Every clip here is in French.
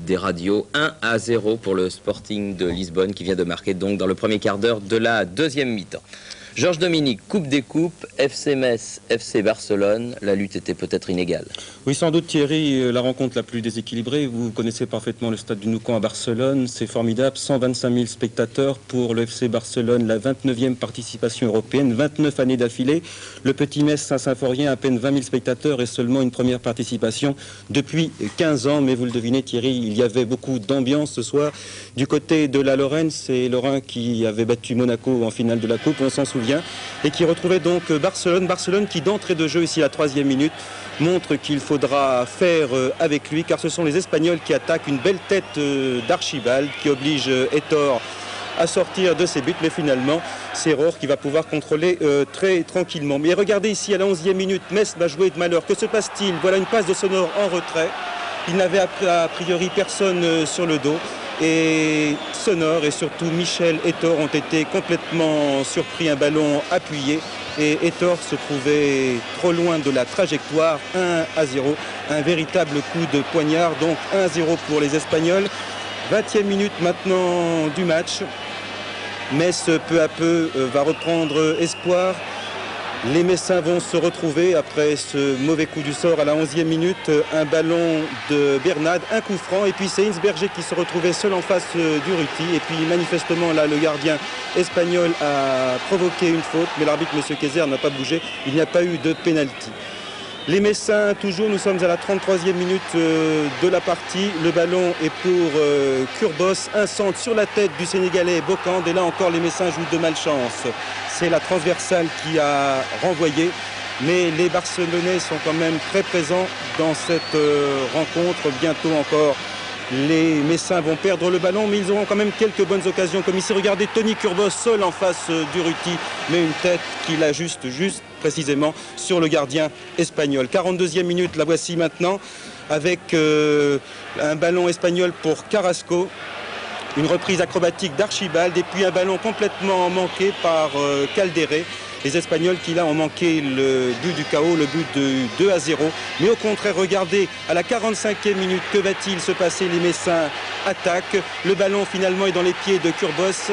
des radios. 1-0 pour le Sporting de Lisbonne qui vient de marquer donc dans le premier quart d'heure de la deuxième mi-temps. Georges Dominique, Coupe des Coupes, FC Metz, FC Barcelone, la lutte était peut-être inégale. Oui, sans doute Thierry, la rencontre la plus déséquilibrée. Vous connaissez parfaitement le stade du Nou-Camp à Barcelone, c'est formidable, 125 000 spectateurs pour le FC Barcelone, la 29e participation européenne, 29 années d'affilée. Le petit Metz Saint-Symphorien, à peine 20 000 spectateurs et seulement une première participation depuis 15 ans. Mais vous le devinez Thierry, il y avait beaucoup d'ambiance ce soir. Du côté de la Lorraine, c'est Lorrain qui avait battu Monaco en finale de la Coupe, on s'en souvient. Et qui retrouvait donc Barcelone qui d'entrée de jeu ici à la 3e minute montre qu'il faudra faire avec lui car ce sont les Espagnols qui attaquent, une belle tête d'Archibald qui oblige Hétor à sortir de ses buts, mais finalement c'est Rohr qui va pouvoir contrôler très tranquillement. Mais regardez ici à la 11e minute, Metz va jouer de malheur. Que se passe-t-il? Voilà une passe de Sonor en retrait. Il n'avait a priori personne sur le dos. Et Sonor et surtout Michel Hétor ont été complètement surpris, un ballon appuyé. Et Hétor se trouvait trop loin de la trajectoire, 1-0. Un véritable coup de poignard, donc 1-0 pour les Espagnols. 20e minute maintenant du match. Metz peu à peu va reprendre espoir. Les Messins vont se retrouver après ce mauvais coup du sort à la 11e minute. Un ballon de Bernad, un coup franc et puis c'est Hinsberger qui se retrouvait seul en face du Ruti. Et puis manifestement là le gardien espagnol a provoqué une faute mais l'arbitre M. Kayser n'a pas bougé. Il n'y a pas eu de pénalty. Les Messins toujours, nous sommes à la 33e minute de la partie. Le ballon est pour Kurbos, un centre sur la tête du Sénégalais Bokand. Et là encore les Messins jouent de malchance. C'est la transversale qui a renvoyé. Mais les Barcelonais sont quand même très présents dans cette rencontre. Bientôt encore, les Messins vont perdre le ballon, mais ils auront quand même quelques bonnes occasions. Comme ici, regardez Tony Kurbos seul en face du Ruti, mais une tête qu'il ajuste juste précisément sur le gardien espagnol. 42e minute, la voici maintenant, avec un ballon espagnol pour Carrasco. Une reprise acrobatique d'Archibald et puis un ballon complètement manqué par Caldéré. Les Espagnols qui là ont manqué le but du chaos, le but de 2-0. Mais au contraire, regardez, à la 45e minute, que va-t-il se passer? Les Messins attaquent. Le ballon finalement est dans les pieds de Kurbos.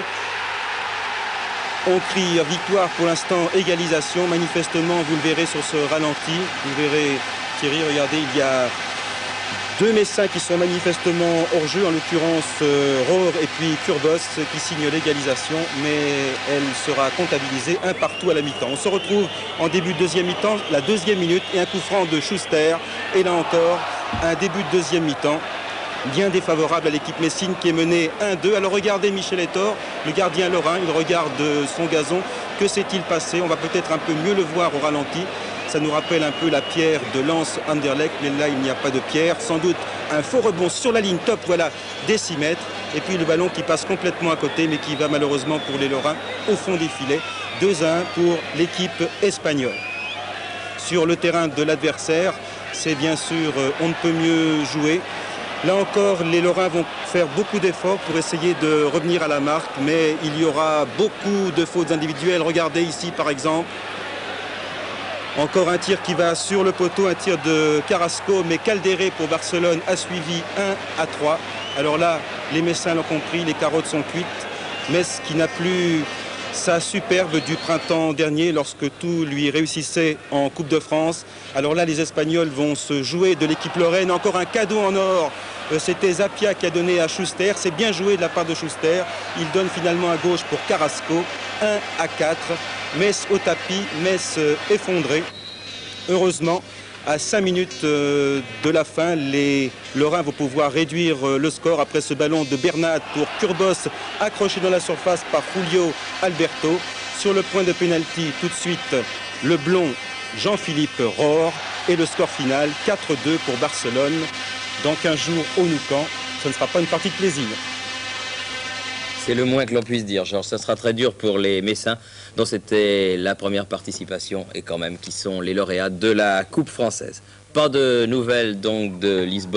On crie victoire pour l'instant, égalisation. Manifestement, vous le verrez sur ce ralenti. Vous verrez Thierry, regardez, il y a deux Messins qui sont manifestement hors jeu, en l'occurrence Rohr et puis Kurbos qui signent l'égalisation, mais elle sera comptabilisée un partout à la mi-temps. On se retrouve en début de deuxième mi-temps, la 2e minute et un coup franc de Schuster. Et là encore, un début de deuxième mi-temps bien défavorable à l'équipe messine qui est menée 1-2. Alors regardez Michel Hétor, le gardien lorrain, il regarde son gazon. Que s'est-il passé? On va peut-être un peu mieux le voir au ralenti. Ça nous rappelle un peu la pierre de Lens Anderlecht, mais là il n'y a pas de pierre. Sans doute un faux rebond sur la ligne top, voilà, des 6 mètres. Et puis le ballon qui passe complètement à côté, mais qui va malheureusement pour les Lorrains au fond des filets. 2-1 pour l'équipe espagnole. Sur le terrain de l'adversaire, c'est bien sûr on ne peut mieux jouer. Là encore, les Lorrains vont faire beaucoup d'efforts pour essayer de revenir à la marque, mais il y aura beaucoup de fautes individuelles. Regardez ici par exemple. Encore un tir qui va sur le poteau, un tir de Carrasco, mais Caldéré pour Barcelone a suivi 1-3. Alors là, les Messins l'ont compris, les carottes sont cuites. Metz qui n'a plus sa superbe du printemps dernier lorsque tout lui réussissait en Coupe de France. Alors là, les Espagnols vont se jouer de l'équipe lorraine. Encore un cadeau en or. C'était Zapia qui a donné à Schuster. C'est bien joué de la part de Schuster. Il donne finalement à gauche pour Carrasco. 1-4. Metz au tapis, Metz effondré. Heureusement, à 5 minutes de la fin, les Lorrains vont pouvoir réduire le score après ce ballon de Bernat pour Kurbos, accroché dans la surface par Julio Alberto. Sur le point de pénalty, tout de suite, le blond Jean-Philippe Rohr. Et le score final, 4-2 pour Barcelone. Dans 15 jours au Nou-Camp, ce ne sera pas une partie de plaisir. C'est le moins que l'on puisse dire, Georges. Ça sera très dur pour les Messins, dont c'était la première participation et quand même qui sont les lauréats de la Coupe française. Pas de nouvelles donc de Lisbonne.